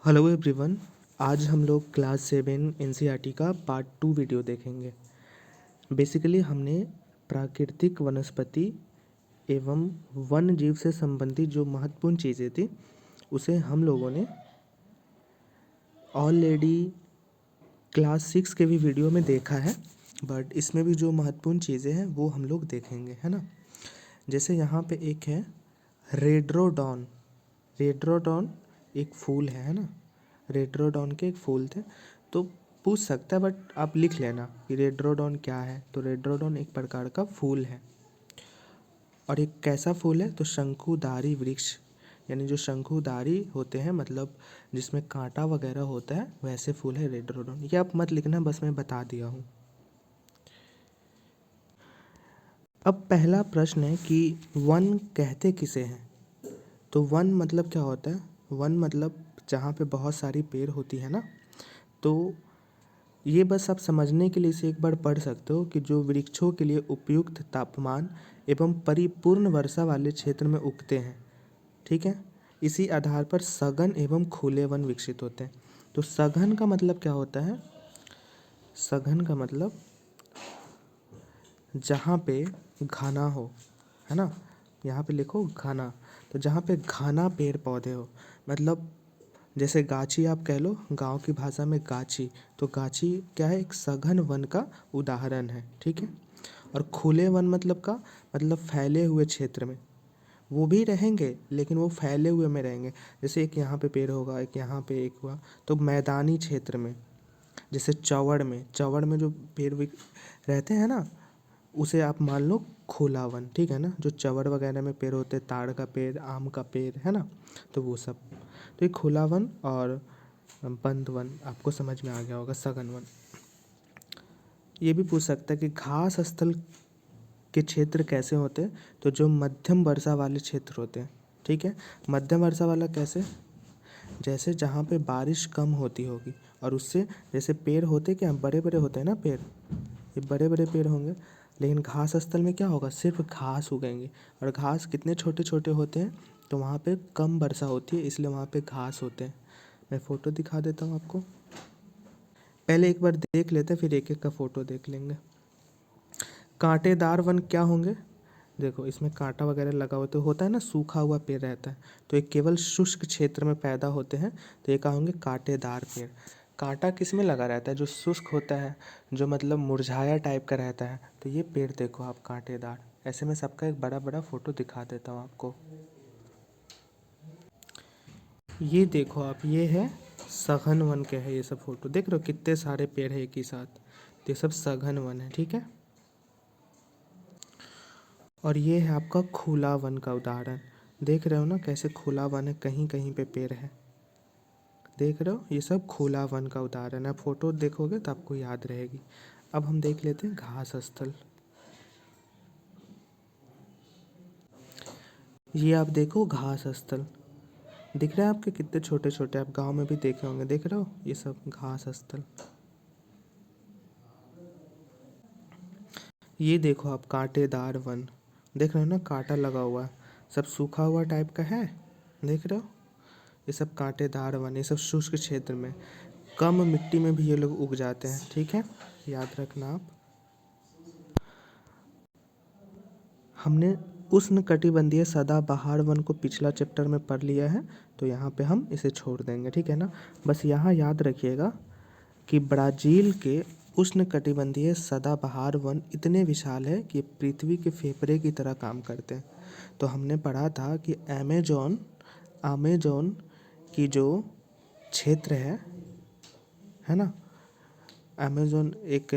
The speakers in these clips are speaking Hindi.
Hello everyone. आज हम लोग क्लास 7 एनसीईआरटी का पार्ट 2 वीडियो देखेंगे। बेसिकली हमने प्राकृतिक वनस्पति एवं वन जीव से संबंधित जो महत्वपूर्ण चीज़ें थी उसे हम लोगों ने ऑलरेडी क्लास 6 के भी वीडियो में देखा है, बट इसमें भी जो महत्वपूर्ण चीज़ें हैं वो हम लोग देखेंगे, है ना। जैसे यहाँ पे एक है रेड्रोडॉन। रेड्रोडॉन एक फूल है ना। रेड्रोडॉन के एक फूल थे, तो पूछ सकता है, बट आप लिख लेना कि रेड्रोडॉन क्या है। तो रेड्रोडॉन एक प्रकार का फूल है। और एक कैसा फूल है? तो शंकुधारी वृक्ष, यानी जो शंकुधारी होते हैं, मतलब जिसमें कांटा वगैरह होता है, वैसे फूल है रेड्रोडॉन। ये आप मत लिखना, बस मैं बता दिया हूँ। अब पहला प्रश्न है कि वन कहते किसे हैं। तो वन मतलब क्या होता है? वन मतलब जहाँ पे बहुत सारी पेड़ होती है ना। तो ये बस आप समझने के लिए इसे एक बार पढ़ सकते हो कि जो वृक्षों के लिए उपयुक्त तापमान एवं परिपूर्ण वर्षा वाले क्षेत्र में उगते हैं, ठीक है। इसी आधार पर सघन एवं खुले वन विकसित होते हैं। तो सघन का मतलब क्या होता है? सघन का मतलब जहाँ पे घना हो, है ना। यहाँ पे लिखो घना। तो जहाँ पे घना पेड़ पौधे हो, मतलब जैसे गाछी आप कह लो, गांव की भाषा में गाछी। तो गाछी क्या है? एक सघन वन का उदाहरण है, ठीक है। और खुले वन मतलब का मतलब फैले हुए क्षेत्र में वो भी रहेंगे, लेकिन वो फैले हुए में रहेंगे। जैसे एक यहाँ पे पेड़ होगा, एक यहाँ पे एक हुआ, तो मैदानी क्षेत्र में, जैसे चौड़ में जो पेड़ रहते हैं ना, उसे आप मान लो खुला वन, ठीक है ना। जो चौड़ वगैरह में पेड़ होते हैं, ताड़ का पेड़, आम का पेड़, है ना, तो वो सब। तो ये खुला वन और बंद वन आपको समझ में आ गया होगा, सघन वन। ये भी पूछ सकता है कि घास स्थल के क्षेत्र कैसे होते हैं। तो जो मध्यम वर्षा वाले क्षेत्र होते हैं, ठीक है। मध्यम वर्षा वाला कैसे? जैसे जहाँ पे बारिश कम होती होगी, और उससे जैसे पेड़ होते क्या, बड़े बड़े होते हैं ना पेड़, ये बड़े बड़े पेड़ होंगे। लेकिन घास स्थल में क्या होगा? सिर्फ घास उगेंगे, और घास कितने छोटे छोटे होते हैं, तो वहाँ पे कम वर्षा होती है, इसलिए वहाँ पे घास होते हैं। मैं फ़ोटो दिखा देता हूँ आपको। पहले एक बार देख लेते हैं, फिर एक एक का फ़ोटो देख लेंगे। कांटेदार वन क्या होंगे? देखो इसमें कांटा वगैरह लगा हुआ तो होता है ना, सूखा हुआ पेड़ रहता है, तो ये केवल शुष्क क्षेत्र में पैदा होते हैं, तो ये क्या होंगे? कांटेदार पेड़। कांटा किस में लगा रहता है? जो शुष्क होता है, जो मतलब मुरझाया टाइप का रहता है, तो ये पेड़ देखो आप, कांटेदार। ऐसे में सबका एक बड़ा बड़ा फोटो दिखा देता हूँ आपको। ये देखो आप, ये है सघन वन के है, ये सब फोटो देख रहे हो, कितने सारे पेड़ है एक ही साथ, तो ये सब सघन वन है, ठीक है। और ये है आपका खुला वन का उदाहरण। देख रहे हो ना कैसे खुला वन है, कहीं कहीं पे पेड़ है, देख रहे हो, ये सब खुला वन का उदाहरण है। फोटो देखोगे तो आपको याद रहेगी। अब हम देख लेते हैं घास स्थल। ये आप देखो घास स्थल, दिख रहा है आपके कितने छोटे छोटे, आप गांव में भी देखे होंगे, देख रहे हो, ये सब घास स्थल। ये देखो आप कांटेदार वन, देख रहे हो ना, कांटा लगा हुआ है, सब सूखा हुआ टाइप का है, देख रहे हो। ये सब कांटेदार वन, ये सब शुष्क क्षेत्र में, कम मिट्टी में भी ये लोग उग जाते हैं, ठीक है, याद रखना आप। हमने उष्णकटिबंधीय सदाबहार वन को पिछला चैप्टर में पढ़ लिया है, तो यहाँ पे हम इसे छोड़ देंगे, ठीक है ना। बस यहाँ याद रखिएगा कि ब्राज़ील के उष्णकटिबंधीय सदाबहार वन इतने विशाल है कि पृथ्वी के फेफड़े की तरह काम करते हैं। तो हमने पढ़ा था कि अमेजोन की जो क्षेत्र है ना, अमेजोन एक,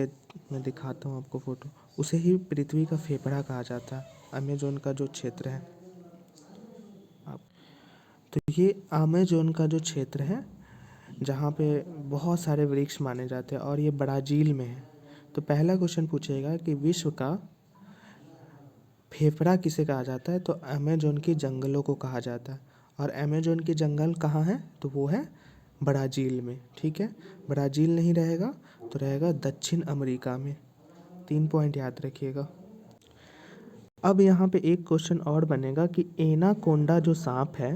मैं दिखाता हूँ आपको फ़ोटो, उसे ही पृथ्वी का फेफड़ा कहा जाता है, अमेजोन का जो क्षेत्र है। आप, तो ये अमेजोन का जो क्षेत्र है, जहाँ पे बहुत सारे वृक्ष माने जाते हैं, और ये ब्राज़ील में है। तो पहला क्वेश्चन पूछेगा कि विश्व का फेफड़ा किसे कहा जाता है? तो अमेजोन की जंगलों को कहा जाता है। और अमेजोन की जंगल कहाँ है? तो वो है ब्राज़ील में, ठीक है। ब्राज़ील नहीं रहेगा तो रहेगा दक्षिण अमेरिका में। 3 पॉइंट याद रखिएगा। अब यहाँ पे एक क्वेश्चन और बनेगा कि एनाकोंडा जो सांप है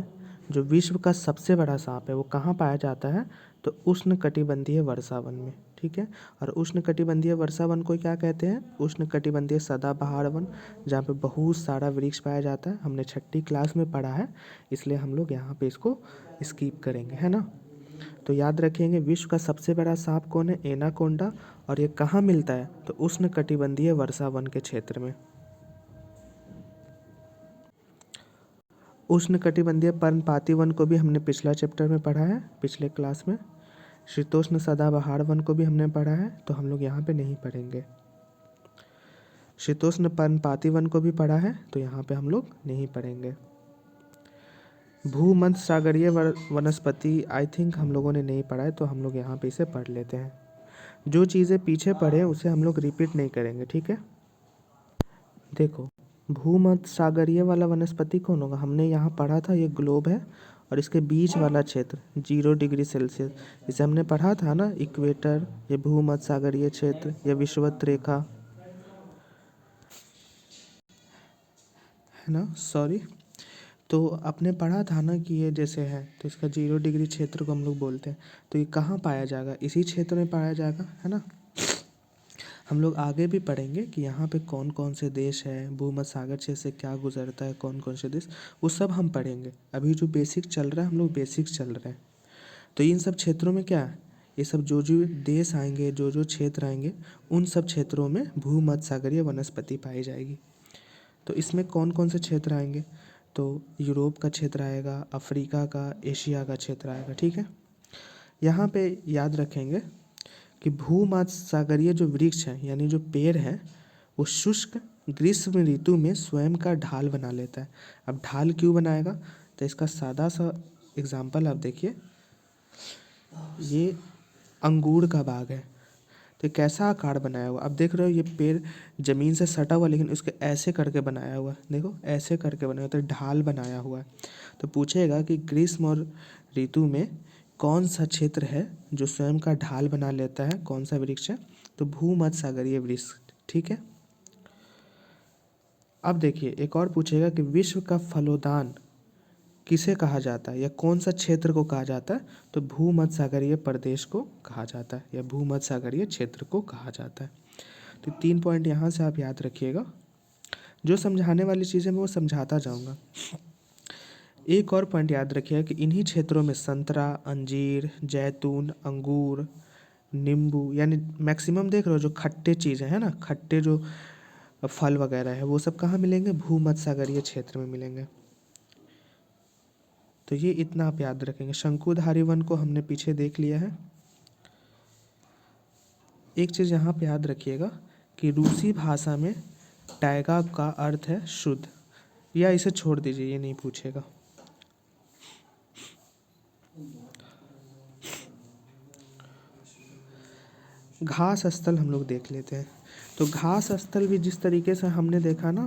जो विश्व का सबसे बड़ा सांप है वो कहाँ पाया जाता है? तो उष्णकटिबंधीय वर्षावन में, ठीक है। और उष्णकटिबंधीय वर्षावन को क्या कहते हैं? उष्णकटिबंधीय सदाबहार वन, जहाँ पे बहुत सारा वृक्ष पाया जाता है। हमने 6ठी क्लास में पढ़ा है, इसलिए हम लोग यहाँ पे इसको स्किप करेंगे, है ना। तो याद रखेंगे, विश्व का सबसे बड़ा सांप कौन है? एनाकोंडा। और ये कहाँ मिलता है? तो उष्णकटिबंधीय वर्षावन के क्षेत्र में। उष्णकटिबंधीय पर्णपाती वन को भी हमने पिछला चैप्टर में पढ़ा है, पिछले क्लास में। शीतोष्ण सदाबहार वन को भी हमने पढ़ा है, तो हम लोग यहाँ पे नहीं पढ़ेंगे। शीतोष्ण पर्णपाती वन को भी पढ़ा है, तो यहाँ पे हम लोग नहीं पढ़ेंगे। भूमध्य सागरीय वनस्पति आई थिंक हम लोगों ने नहीं पढ़ा है, तो हम लोग यहाँ पे इसे पढ़ लेते हैं। जो चीज़ें पीछे पढ़े उसे हम लोग रिपीट नहीं करेंगे, ठीक है। देखो, भूमध्य सागरीय वाला वनस्पति कौन होगा? हमने यहाँ पढ़ा था, ये ग्लोब है और इसके बीच वाला क्षेत्र 0 डिग्री सेल्सियस, इसे हमने पढ़ा था ना, इक्वेटर, ये भूमध्य सागरीय क्षेत्र, ये विषुवत रेखा, है ना, सॉरी। तो आपने पढ़ा था ना कि ये जैसे है, तो इसका 0 डिग्री क्षेत्र को हम लोग बोलते हैं। तो ये कहाँ पाया जाएगा? इसी क्षेत्र में पाया जाएगा, है ना। हम लोग आगे भी पढ़ेंगे कि यहाँ पे कौन कौन से देश है, भूमध्य सागर क्षेत्र से क्या गुजरता है, कौन कौन से देश, वो सब हम पढ़ेंगे। अभी जो बेसिक चल रहा है, हम लोग बेसिक चल रहे हैं। तो इन सब क्षेत्रों में क्या है, ये सब जो जो देश आएंगे, जो जो क्षेत्र आएंगे, उन सब क्षेत्रों में भूमध्य सागरीय वनस्पति पाई जाएगी। तो इसमें कौन कौन से क्षेत्र आएंगे? तो यूरोप का क्षेत्र आएगा, अफ्रीका का, एशिया का क्षेत्र आएगा, ठीक है। यहाँ पे याद रखेंगे कि भूमध्य सागरीय जो वृक्ष है, यानी जो पेड़ है, वो शुष्क ग्रीष्म ऋतु में स्वयं का ढाल बना लेता है। अब ढाल क्यों बनाएगा? तो इसका सादा सा एग्जाम्पल आप देखिए, ये अंगूर का बाग है, तो कैसा आकार बनाया हुआ, अब देख रहे हो, ये पेड़ जमीन से सटा हुआ, लेकिन उसके ऐसे करके बनाया हुआ है, देखो ऐसे करके बनाया हुआ, तो ढाल बनाया हुआ है। तो पूछेगा कि ग्रीष्म और ऋतु में कौन सा क्षेत्र है जो स्वयं का ढाल बना लेता है, कौन सा वृक्ष है? तो भूमध्य सागरीय वृक्ष, ठीक है। अब देखिए, एक और पूछेगा कि विश्व का फलोदान किसे कहा जाता है, या कौन सा क्षेत्र को कहा जाता है? तो भूमध्य सागरीय प्रदेश को कहा जाता है, या भूमध्य सागरीय क्षेत्र को कहा जाता है। तो 3 पॉइंट यहाँ से आप याद रखिएगा। जो समझाने वाली चीज़ें मैं वो समझाता जाऊँगा। एक और पॉइंट याद रखिएगा कि इन्हीं क्षेत्रों में संतरा, अंजीर, जैतून, अंगूर, नींबू, यानी मैक्सिमम देख रहे हो जो खट्टे चीज़ें हैं ना, खट्टे जो फल वगैरह है, वो सब कहाँ मिलेंगे? भूमध्य सागरीय क्षेत्र में मिलेंगे। तो ये इतना आप याद रखेंगे। शंकुधारी वन को हमने पीछे देख लिया है। एक चीज़ यहाँ पे याद रखिएगा कि रूसी भाषा में टैगा का अर्थ है शुद्ध, या इसे छोड़ दीजिए, ये नहीं पूछेगा। घास स्थल हम लोग देख लेते हैं। तो घास स्थल भी जिस तरीके से हमने देखा ना,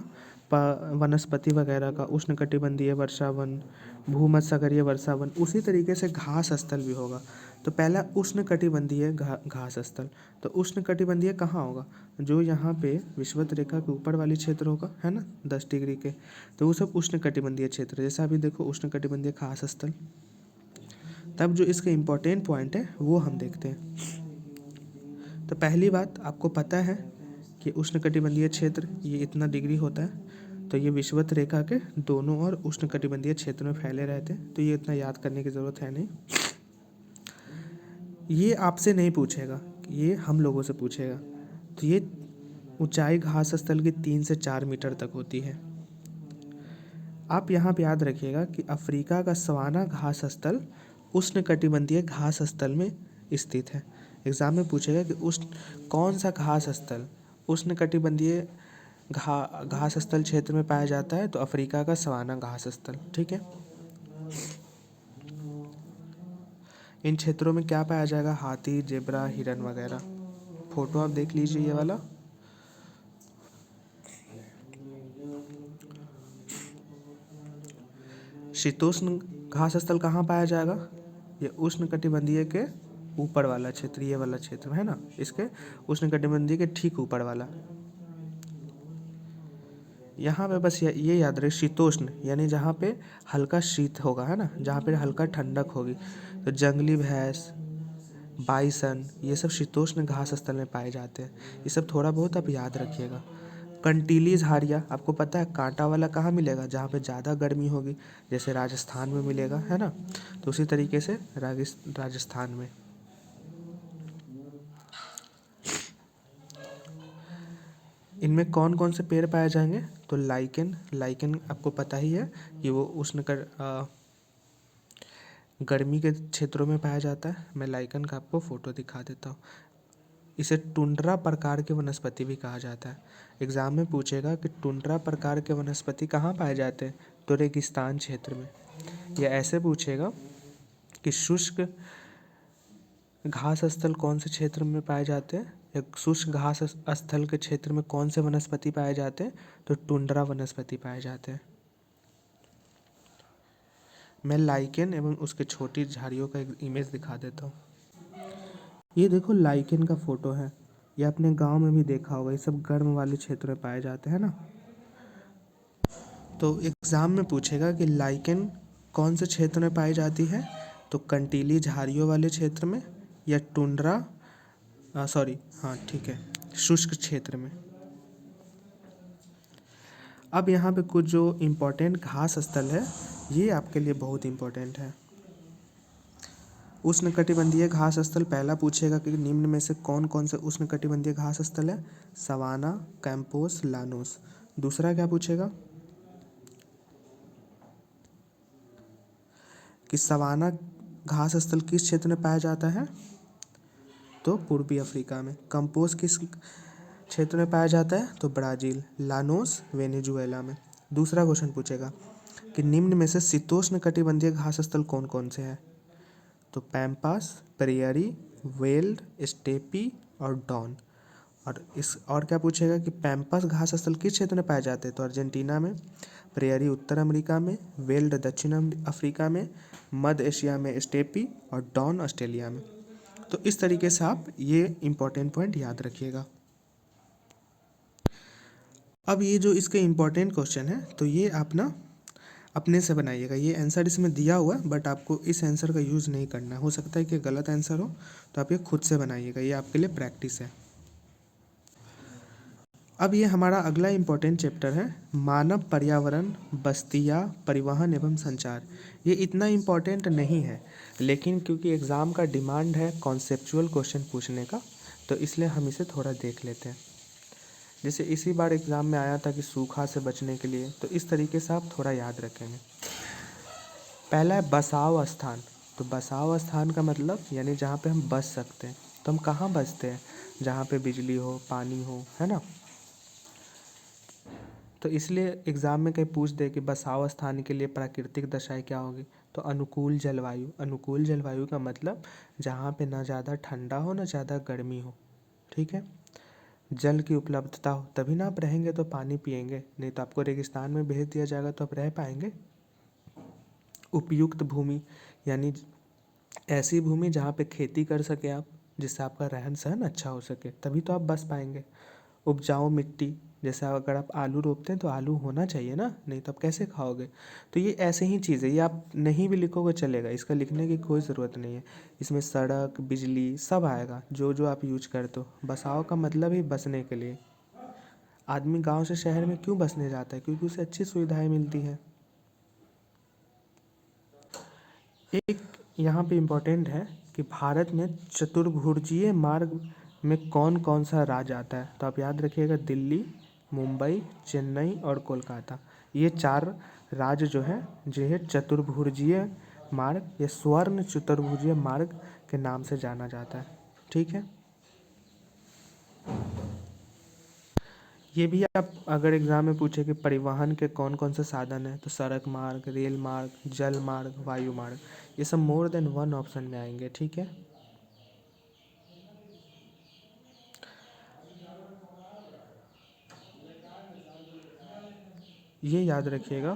वनस्पति वगैरह का, उष्णकटिबंधीय वर्षावन, भूमध्य सागरीय वर्षावन, उसी तरीके से घास स्थल भी होगा। तो पहला उष्णकटिबंधीय घास स्थल। तो उष्णकटिबंधीय कहाँ होगा? जो यहाँ पे विषुवत रेखा के ऊपर वाली क्षेत्र होगा, है ना, 10 डिग्री के, तो वो सब उष्णकटिबंधीय क्षेत्र। जैसा अभी देखो, उष्णकटिबंधीय घास स्थल। तब जो इसके इम्पोर्टेंट पॉइंट है वो हम देखते हैं। तो पहली बात, आपको पता है कि उष्णकटिबंधीय क्षेत्र ये इतना डिग्री होता है, तो ये विषुवत रेखा के दोनों ओर उष्णकटिबंधीय क्षेत्र में फैले रहते हैं, तो ये इतना याद करने की ज़रूरत है नहीं। ये आपसे नहीं पूछेगा, ये हम लोगों से पूछेगा। तो ये ऊंचाई घास स्थल की 3 से 4 मीटर तक होती है। आप यहाँ पे याद रखिएगा कि अफ्रीका का सवाना घास स्थल उष्णकटिबंधीय घास स्थल में स्थित है। एग्जाम में पूछेगा कि कौन सा घास स्थल उष्णकटिबंधीय घास स्थल क्षेत्र में पाया जाता है? तो अफ्रीका का सवाना घास स्थल, ठीक है। इन क्षेत्रों में क्या पाया जाएगा? हाथी, जेब्रा, हिरन वगैरह। फोटो आप देख लीजिए, ये वाला। शीतोष्ण घास स्थल कहाँ पाया जाएगा? ये उष्णकटिबंधीय के ऊपर वाला क्षेत्र, ये वाला क्षेत्र है ना, इसके उष्णकटिबंधीय के ठीक ऊपर वाला। यहाँ पे बस ये याद रहे, शीतोष्ण यानी जहाँ पे हल्का शीत होगा, है ना, जहाँ पे हल्का ठंडक होगी। तो जंगली भैंस, बाइसन, ये सब शीतोष्ण घास स्थल में पाए जाते हैं। ये सब थोड़ा बहुत आप याद रखिएगा। कंटीली झाड़ियाँ, आपको पता है कांटा वाला कहाँ मिलेगा, जहाँ पे ज़्यादा गर्मी होगी, जैसे राजस्थान में मिलेगा, है ना। तो उसी तरीके से राजस्थान में। इनमें कौन कौन से पेड़ पाए जाएंगे, तो लाइकेन, लाइकेन आपको पता ही है कि वो गर्मी के क्षेत्रों में पाया जाता है। मैं लाइकेन का आपको फोटो दिखा देता हूँ। इसे टुंड्रा प्रकार के वनस्पति भी कहा जाता है। एग्जाम में पूछेगा कि टुंड्रा प्रकार के वनस्पति कहाँ पाए जाते हैं, तो रेगिस्तान क्षेत्र में। या ऐसे पूछेगा कि शुष्क घास स्थल कौन से क्षेत्र में पाए जाते हैं, या शुष्क घास स्थल के क्षेत्र में कौन से वनस्पति पाए जाते हैं, तो टुंड्रा वनस्पति पाए जाते हैं। मैं लाइकेन एवं उसके छोटी झाड़ियों का एक इमेज दिखा देता हूँ। ये देखो लाइकेन का फोटो है, ये अपने गांव में भी देखा होगा, ये सब गर्म वाले क्षेत्र में पाए जाते हैं ना। तो एग्ज़ाम में पूछेगा कि लाइकेन कौन से क्षेत्र में पाई जाती है, तो कंटीली झाड़ियों वाले क्षेत्र में, या टुंड्रा सॉरी हाँ ठीक है, शुष्क क्षेत्र में। अब यहाँ पे कुछ जो इम्पोर्टेंट घास स्थल है, ये आपके लिए बहुत इम्पोर्टेंट है। उष्णकटिबंधीय घास स्थल पहला पूछेगा कि निम्न में से कौन कौन से उष्णकटिबंधीय घास स्थल है, सवाना, कैंपोस, लानोस। दूसरा क्या पूछेगा कि सवाना घास स्थल किस क्षेत्र में पाया जाता है, तो पूर्वी अफ्रीका में। कंपोस किस क्षेत्र में पाया जाता है, तो ब्राज़ील। लानोस वेनेजुएला में। दूसरा क्वेश्चन पूछेगा कि निम्न में से शीतोष्ण कटिबंधीय घास स्थल कौन कौन से हैं, तो पैम्पास, प्रेयरी, वेल्ड, स्टेपी और डॉन। और क्या पूछेगा कि पैम्पस घास स्थल किस क्षेत्र में पाए जाते हैं, तो अर्जेंटीना में, प्रेयरी उत्तर अमेरिका में, वेल्ड दक्षिण अफ्रीका में, मध्य एशिया में स्टेपी और डॉन ऑस्ट्रेलिया में। तो इस तरीके से आप ये इम्पोर्टेंट पॉइंट याद रखिएगा। अब ये जो इसके इम्पोर्टेंट क्वेश्चन है, तो ये आप ना अपने से बनाइएगा। ये आंसर इसमें दिया हुआ है, बट आपको इस आंसर का यूज़ नहीं करना है। हो सकता है कि गलत आंसर हो, तो आप ये खुद से बनाइएगा, ये आपके लिए प्रैक्टिस है। अब ये हमारा अगला इम्पोर्टेंट चैप्टर है, मानव पर्यावरण, बस्तियाँ, परिवहन एवं संचार। ये इतना इम्पोर्टेंट नहीं है, लेकिन क्योंकि एग्ज़ाम का डिमांड है कॉन्सेप्चुअल क्वेश्चन पूछने का, तो इसलिए हम इसे थोड़ा देख लेते हैं। जैसे इसी बार एग्ज़ाम में आया था कि सूखा से बचने के लिए, तो इस तरीके से आप थोड़ा याद रखेंगे। पहला है बसाव स्थान। तो बसाव स्थान का मतलब यानी जहाँ पे हम बस सकते हैं। तो हम कहाँ बसते हैं, जहाँ पे बिजली हो, पानी हो, है ना। तो इसलिए एग्ज़ाम में कहीं पूछ दे कि बसाव स्थान के लिए प्राकृतिक दशाएं क्या होगी, तो अनुकूल जलवायु। अनुकूल जलवायु का मतलब जहाँ पे ना ज़्यादा ठंडा हो ना ज़्यादा गर्मी हो, ठीक है। जल की उपलब्धता हो, तभी ना आप रहेंगे तो पानी पिएंगे, नहीं तो आपको रेगिस्तान में भेज दिया जाएगा तो आप रह पाएंगे। उपयुक्त भूमि यानी ऐसी भूमि जहाँ पे खेती कर सके आप, जिससे आपका रहन सहन अच्छा हो सके, तभी तो आप बस पाएंगे। उपजाऊ मिट्टी, जैसे अगर आप आलू रोपते हैं तो आलू होना चाहिए ना, नहीं तो आप कैसे खाओगे। तो ये ऐसे ही चीज़ है, ये आप नहीं भी लिखोगे चलेगा, इसका लिखने की कोई ज़रूरत नहीं है। इसमें सड़क, बिजली सब आएगा, जो जो आप यूज करते हो। बसाव का मतलब ही बसने के लिए। आदमी गांव से शहर में क्यों बसने जाता है, क्योंकि उसे अच्छी सुविधाएं मिलती हैं। एक यहाँ पे इम्पोर्टेंट है कि भारत में चतुर्भुजीय मार्ग में कौन कौन सा राज्य आता है, तो आप याद रखिएगा दिल्ली, मुंबई, चेन्नई और कोलकाता। ये 4 राज्य जो है चतुर्भुजीय मार्ग या स्वर्ण चतुर्भुजीय मार्ग के नाम से जाना जाता है, ठीक है। ये भी आप अगर एग्ज़ाम में पूछे कि परिवहन के कौन कौन से साधन हैं, तो सड़क मार्ग, रेल मार्ग, जल मार्ग, वायु मार्ग, ये सब मोर देन 1 ऑप्शन में आएंगे, ठीक है। ये याद रखिएगा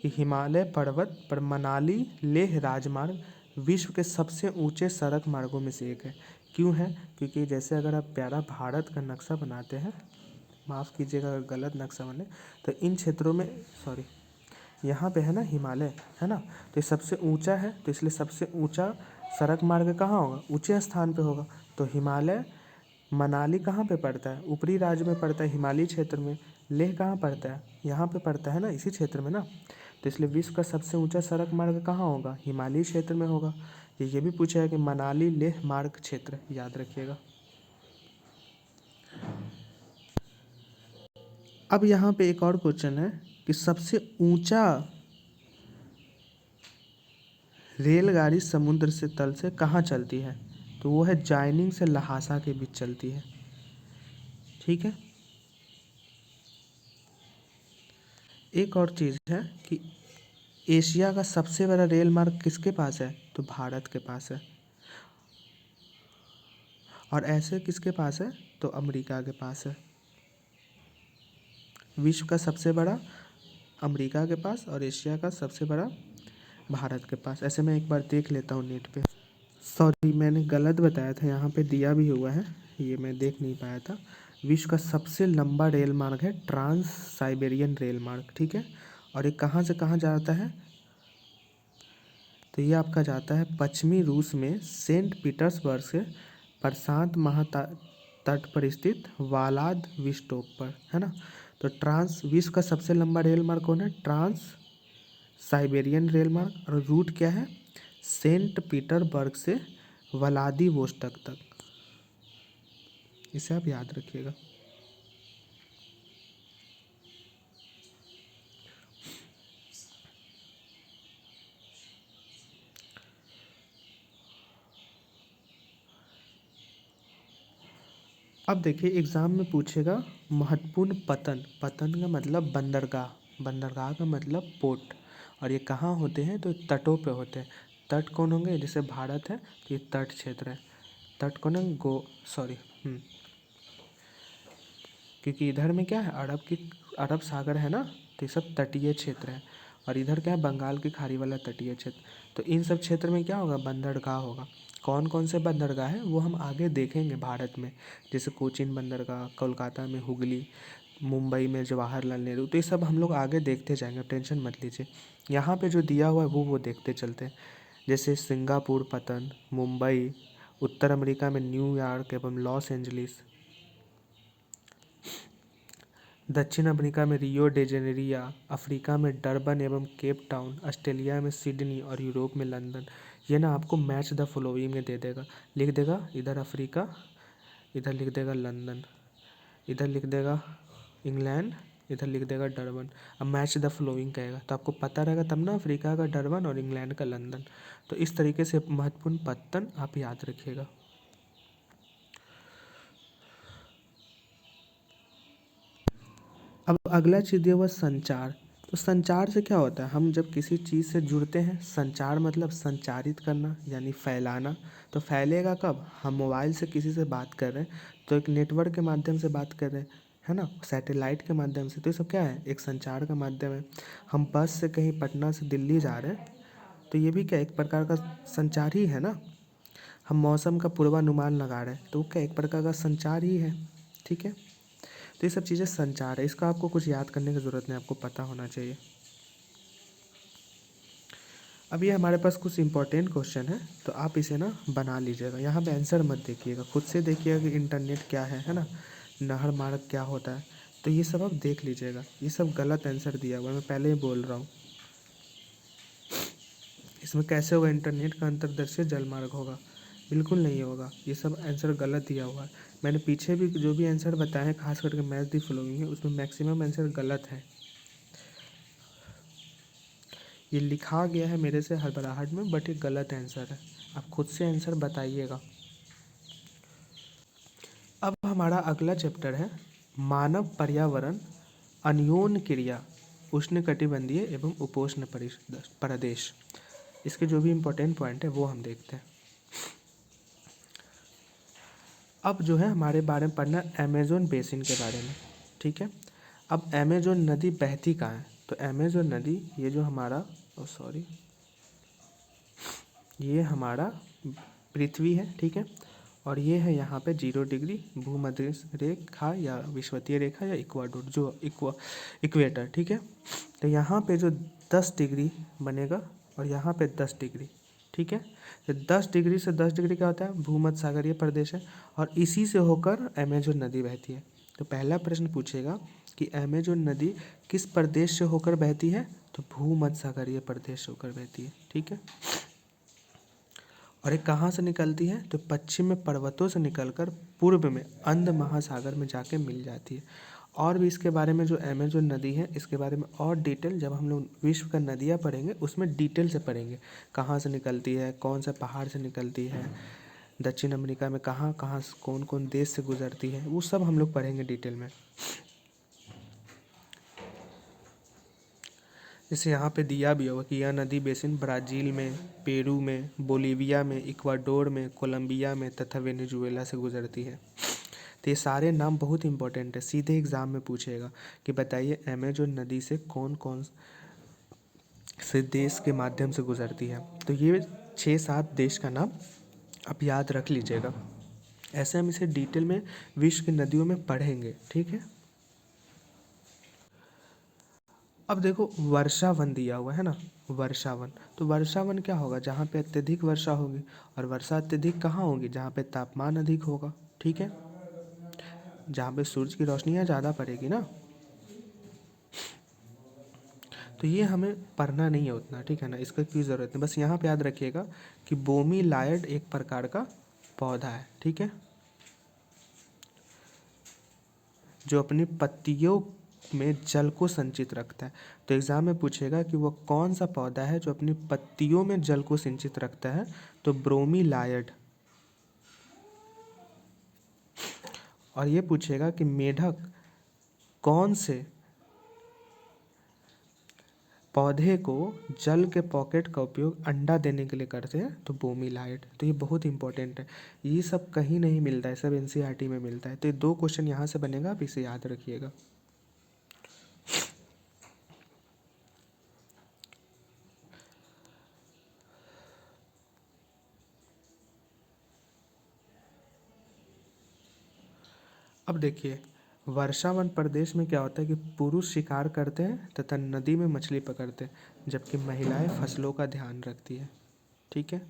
कि हिमालय पर्वत पर मनाली लेह राजमार्ग विश्व के सबसे ऊंचे सड़क मार्गों में से एक है। क्यों है, क्योंकि जैसे अगर आप प्यारा भारत का नक्शा बनाते हैं, माफ़ कीजिएगा अगर गलत नक्शा बने, तो इन क्षेत्रों में सॉरी यहाँ पे है ना हिमालय, है ना, तो ये सबसे ऊंचा है, तो इसलिए सबसे ऊंचा सड़क मार्ग कहाँ होगा, ऊंचे स्थान पे होगा। तो हिमालय, मनाली कहाँ पे पड़ता है, ऊपरी राज्य में पड़ता है, हिमालयी क्षेत्र में। लेह कहाँ पड़ता है, यहाँ पे पड़ता है ना, इसी क्षेत्र में ना। तो इसलिए विश्व का सबसे ऊंचा सड़क मार्ग कहाँ होगा, हिमालयी क्षेत्र में होगा। ये भी पूछा है कि मनाली लेह मार्ग क्षेत्र, याद रखिएगा। अब यहाँ पे एक और क्वेश्चन है कि सबसे ऊंचा रेलगाड़ी समुद्र से तल से कहाँ चलती है, तो वो है जाइनिंग से लहासा के बीच चलती है। ठीक है। एक और चीज़ है कि एशिया का सबसे बड़ा रेल मार्ग किसके पास है, तो भारत के पास है। और ऐसे किसके पास है, तो अमेरिका के पास है। विश्व का सबसे बड़ा अमेरिका के पास और एशिया का सबसे बड़ा भारत के पास। ऐसे मैं एक बार देख लेता हूँ नेट पे। सॉरी मैंने गलत बताया था, यहाँ पे दिया भी हुआ है, ये मैं देख नहीं पाया था। विश्व का सबसे लंबा रेल मार्ग है ट्रांस साइबेरियन रेल मार्ग। ठीक है। और ये कहाँ से कहाँ जाता है, तो ये आपका जाता है पश्चिमी रूस में सेंट पीटर्सबर्ग से प्रशांत महातट पर स्थित वालाद विस्टोक पर, है ना। तो ट्रांस विश्व का सबसे लंबा रेल मार्ग कौन है, ट्रांस साइबेरियन रेल मार्ग। और रूट क्या है, सेंट पीटर्सबर्ग से व्लादिवोस्टोक तक। इसे आप याद रखिएगा। अब देखिए एग्ज़ाम में पूछेगा महत्वपूर्ण पतन, पतन का मतलब बंदरगाह, बंदरगाह का मतलब पोर्ट। और ये कहाँ होते हैं, तो तटों पे होते हैं। तट कौन होंगे, जैसे भारत है तो ये तट क्षेत्र है। तट कौन है, क्योंकि इधर में क्या है, अरब सागर है ना, तो ये सब तटीय क्षेत्र है। और इधर क्या है, बंगाल की खाड़ी वाला तटीय क्षेत्र। तो इन सब क्षेत्र में क्या होगा, बंदरगाह होगा। कौन कौन से बंदरगाह है वो हम आगे देखेंगे भारत में, जैसे कोचीन बंदरगाह, कोलकाता में हुगली, मुंबई में जवाहरलाल नेहरू, तो ये सब हम लोग आगे देखते जाएंगे, टेंशन मत लीजिए। यहाँ पे जो दिया हुआ है वो देखते चलते हैं। जैसे सिंगापुर पतन, मुंबई, उत्तर अमेरिका में न्यूयॉर्क एवं लॉस एंजलिस, दक्षिण अफ्रीका में रियो डे जेनेरिया, अफ्रीका में डरबन एवं केप टाउन, ऑस्ट्रेलिया में सिडनी और यूरोप में लंदन। ये ना आपको मैच द फॉलोइंग में दे देगा, लिख देगा इधर अफ्रीका, इधर लिख देगा लंदन, इधर लिख देगा इंग्लैंड, इधर लिख देगा डरबन। अब मैच द फॉलोइंग कहेगा तो आपको पता रहेगा तब ना, अफ्रीका का डरबन और इंग्लैंड का लंदन। तो इस तरीके से महत्वपूर्ण पत्तन आप याद रखिएगा। अब अगला चीज़ दिया हुआ संचार। तो संचार से क्या होता है, हम जब किसी चीज़ से जुड़ते हैं, संचार मतलब संचारित करना यानी फैलाना। तो फैलेगा कब, हम मोबाइल से किसी से बात कर रहे हैं तो एक नेटवर्क के माध्यम से बात कर रहे हैं, है ना, सैटेलाइट के माध्यम से। तो ये सब क्या है, एक संचार का माध्यम है। हम बस से कहीं पटना से दिल्ली जा रहे हैं तो ये भी क्या एक प्रकार का संचार ही है ना। हम मौसम का पूर्वानुमान लगा रहे हैं तो वो क्या एक प्रकार का संचार ही है। ठीक है। तो ये सब चीज़ें संचार है, इसका आपको कुछ याद करने की ज़रूरत नहीं, आपको पता होना चाहिए। अब ये हमारे पास कुछ इंपॉर्टेंट क्वेश्चन है तो आप इसे ना बना लीजिएगा, यहाँ पे आंसर मत देखिएगा, खुद से देखिएगा कि इंटरनेट क्या है ना, नहर मार्ग क्या होता है, तो ये सब आप देख लीजिएगा। ये सब गलत आंसर दिया हुआ है, मैं पहले ही बोल रहा हूँ। इसमें कैसे होगा, इंटरनेट का अंतर्देशीय जलमार्ग होगा, बिल्कुल नहीं होगा, ये सब आंसर गलत दिया हुआ है। मैंने पीछे भी जो भी आंसर बताए हैं खास करके मैथ दी फॉलोइंग है, उसमें मैक्सिमम आंसर गलत है। ये लिखा गया है मेरे से हड़बड़ाहट में, बट ये गलत आंसर है, आप खुद से आंसर बताइएगा। अब हमारा अगला चैप्टर है मानव पर्यावरण अन्योन्य क्रिया उष्णकटिबंधीय एवं उपोष्ण प्रदेश। इसके जो भी इम्पोर्टेंट पॉइंट है वो हम देखते हैं। अब जो है हमारे बारे में पढ़ना अमेज़न बेसिन के बारे में। ठीक है। अब अमेज़न नदी बहती कहाँ है, तो अमेज़न नदी ये जो हमारा ये हमारा पृथ्वी है। ठीक है। और ये है यहाँ पे 0 डिग्री भूमध्य रेखा या विषुवतीय रेखा या इक्वाडोर जो इक्वेटर, ठीक है। तो यहाँ पे जो 10 डिग्री बनेगा और यहाँ पे 10 डिग्री, ठीक है। तो 10 डिग्री से 10 डिग्री क्या होता है, भूमध्य सागरीय प्रदेश है और इसी से होकर अमेजन नदी बहती है। तो पहला प्रश्न पूछेगा कि अमेजन नदी किस प्रदेश से होकर बहती है, तो भूमध्य सागरीय प्रदेश से होकर बहती है, ठीक है। और ये कहाँ से निकलती है, तो पश्चिम में पर्वतों से निकलकर पूर्व में अंध महासागर में जाके मिल जाती है। और भी इसके बारे में जो अमेजन नदी है इसके बारे में और डिटेल जब हम लोग विश्व का नदियाँ पढ़ेंगे उसमें डिटेल से पढ़ेंगे, कहाँ से निकलती है, कौन सा पहाड़ से निकलती है, दक्षिण अमेरिका में कहाँ कहाँ कौन कौन देश से गुजरती है, वो सब हम लोग पढ़ेंगे डिटेल में। जैसे यहाँ पे दिया भी होगा कि यह नदी बेसिन ब्राज़ील में, पेरू में, बोलीविया में, इक्वाडोर में, कोलंबिया में तथा वेनेजुएला से गुजरती है। तो ये सारे नाम बहुत इंपॉर्टेंट है, सीधे एग्जाम में पूछेगा कि बताइए अमेजन नदी से कौन कौन से देश के माध्यम से गुजरती है। तो ये 6-7 देश का नाम आप याद रख लीजिएगा। ऐसे हम इसे डिटेल में विश्व की नदियों में पढ़ेंगे, ठीक है। अब देखो वर्षावन दिया हुआ है ना, वर्षावन, तो वर्षावन क्या होगा, जहाँ पे अत्यधिक वर्षा होगी। और वर्षा अत्यधिक कहाँ होगी, जहाँ पे तापमान अधिक होगा, ठीक है, जहाँ पे सूरज की रोशनियाँ ज़्यादा पड़ेगी ना। तो ये हमें पढ़ना नहीं है उतना, ठीक है ना, इसका कोई ज़रूरत नहीं। बस यहाँ पे याद रखिएगा कि ब्रोमीलायड एक प्रकार का पौधा है, ठीक है, जो अपनी पत्तियों में जल को संचित रखता है। तो एग्जाम में पूछेगा कि वो कौन सा पौधा है जो अपनी पत्तियों में जल को संचित रखता है, तो ब्रोमीलायड। और ये पूछेगा कि मेढक कौन से पौधे को जल के पॉकेट का उपयोग अंडा देने के लिए करते हैं, तो ब्रोमीलायड। तो ये बहुत इंपॉर्टेंट है, ये सब कहीं नहीं मिलता है, सब एनसीईआरटी में मिलता है। तो ये 2 क्वेश्चन यहाँ से बनेगा, आप इसे याद रखिएगा। अब देखिए वर्षावन प्रदेश में क्या होता है कि पुरुष शिकार करते हैं तथा नदी में मछली पकड़ते हैं, जबकि महिलाएं फसलों का ध्यान रखती है, ठीक है।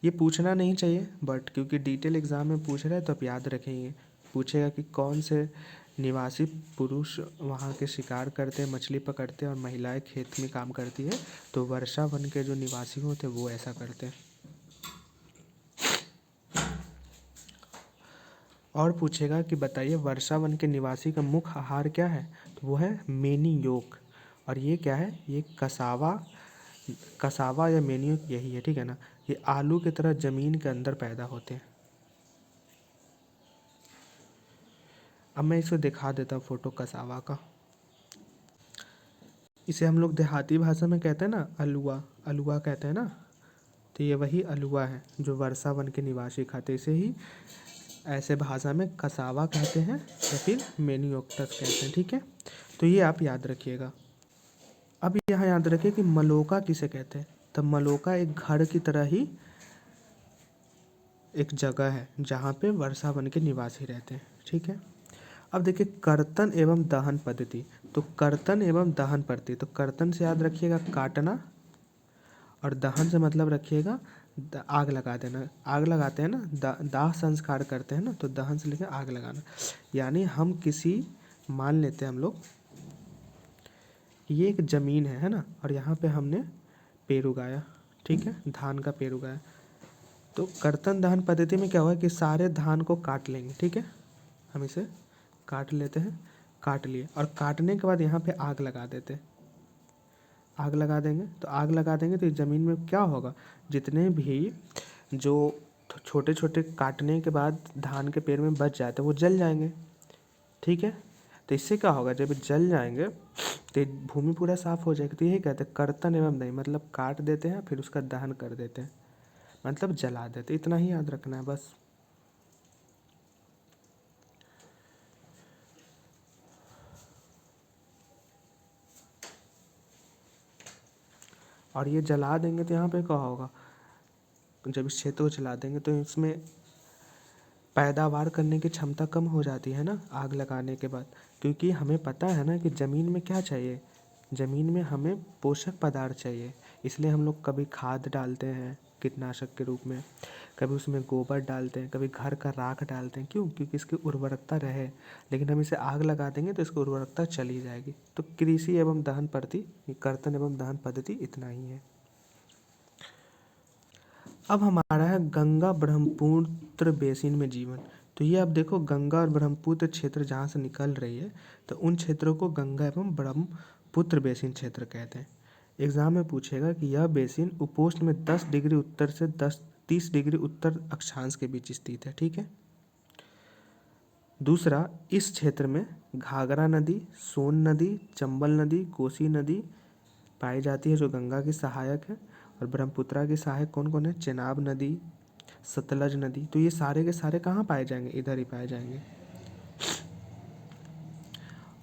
ये पूछना नहीं चाहिए बट क्योंकि डिटेल एग्जाम में पूछ रहा है तो आप याद रखेंगे। पूछेगा कि कौन से निवासी पुरुष वहाँ के शिकार करते हैं, मछली पकड़ते हैं और महिलाएं खेत में काम करती है, तो वर्षावन के जो निवासी होते हैं वो ऐसा करते हैं। और पूछेगा कि बताइए वर्षावन के निवासी का मुख्य आहार क्या है, तो वो है मेनियोक। और ये क्या है, ये कसावा कसावा या मेनियोक यही है, ठीक है ना। ये आलू की तरह ज़मीन के अंदर पैदा होते हैं। अब मैं इसको दिखा देता हूँ फोटो कसावा का। इसे हम लोग देहाती भाषा में कहते हैं ना अलुआ, अलुआ कहते हैं ना। तो ये वही अलुआ है जो वर्षावन के निवासी खाते, इसे ही ऐसे भाषा में कसावा कहते हैं या फिर मेनियोक्टस कहते हैं, ठीक है। तो ये आप याद रखिएगा। अब यहाँ याद रखिए कि मलोका किसे कहते हैं, तो मलोका एक घर की तरह ही एक जगह है जहाँ पे वर्षावन के निवासी रहते हैं, ठीक है। अब देखिए कर्तन एवं दहन पद्धति, तो कर्तन एवं दहन पद्धति, तो कर्तन से याद रखिएगा काटना और दहन से मतलब रखिएगा आग लगा देना। आग लगाते हैं ना, दाह संस्कार करते हैं ना, तो दहन से लेकर आग लगाना। यानी हम किसी, मान लेते हैं हम लोग ये एक ज़मीन है ना, और यहाँ पे हमने पेड़ उगाया, ठीक है, धान का पेड़ उगाया। तो कर्तन दहन पद्धति में क्या हुआ कि सारे धान को काट लेंगे, ठीक है, हम इसे काट लेते हैं, काट लिए और काटने के बाद यहाँ पे आग लगा देते हैं। आग लगा देंगे, तो आग लगा देंगे तो ज़मीन में क्या होगा, जितने भी जो छोटे छोटे काटने के बाद धान के पेड़ में बच जाते हैं वो जल जाएंगे, ठीक है। तो इससे क्या होगा, जब जल जाएंगे तो भूमि पूरा साफ हो जाएगी। तो यही कहते हैं कर्तन एवं दहन, मतलब काट देते हैं फिर उसका दहन कर देते हैं, मतलब जला देते। इतना ही याद रखना है बस। और ये जला देंगे तो यहाँ पे क्या होगा, जब इस क्षेत्र को जला देंगे तो इसमें पैदावार करने की क्षमता कम हो जाती है ना आग लगाने के बाद, क्योंकि हमें पता है ना कि ज़मीन में क्या चाहिए, ज़मीन में हमें पोषक पदार्थ चाहिए। इसलिए हम लोग कभी खाद डालते हैं कीटनाशक के रूप में, कभी उसमें गोबर डालते हैं, कभी घर का राख डालते हैं। क्यों? क्योंकि इसकी उर्वरकता रहे। लेकिन हम इसे आग लगा देंगे तो इसकी उर्वरकता चली जाएगी। तो कृषि एवं दहन पद्धति, कर्तन एवं दहन पद्धति इतना ही है। अब हमारा है गंगा ब्रह्मपुत्र बेसिन में जीवन। तो ये आप देखो, गंगा और ब्रह्मपुत्र क्षेत्र जहाँ से निकल रही है, तो उन क्षेत्रों को गंगा एवं ब्रह्मपुत्र बेसिन क्षेत्र कहते हैं। एग्जाम में पूछेगा कि यह बेसिन उपोष्ण में 10 डिग्री उत्तर से 30 डिग्री उत्तर अक्षांश के बीच स्थित है। ठीक है। दूसरा, इस क्षेत्र में घाघरा नदी, सोन नदी, चंबल नदी, कोसी नदी पाई जाती है जो गंगा की सहायक है। और ब्रह्मपुत्रा की सहायक कौन कौन है? चेनाब नदी, सतलज नदी। तो ये सारे के सारे कहाँ पाए जाएंगे? इधर ही पाए जाएंगे।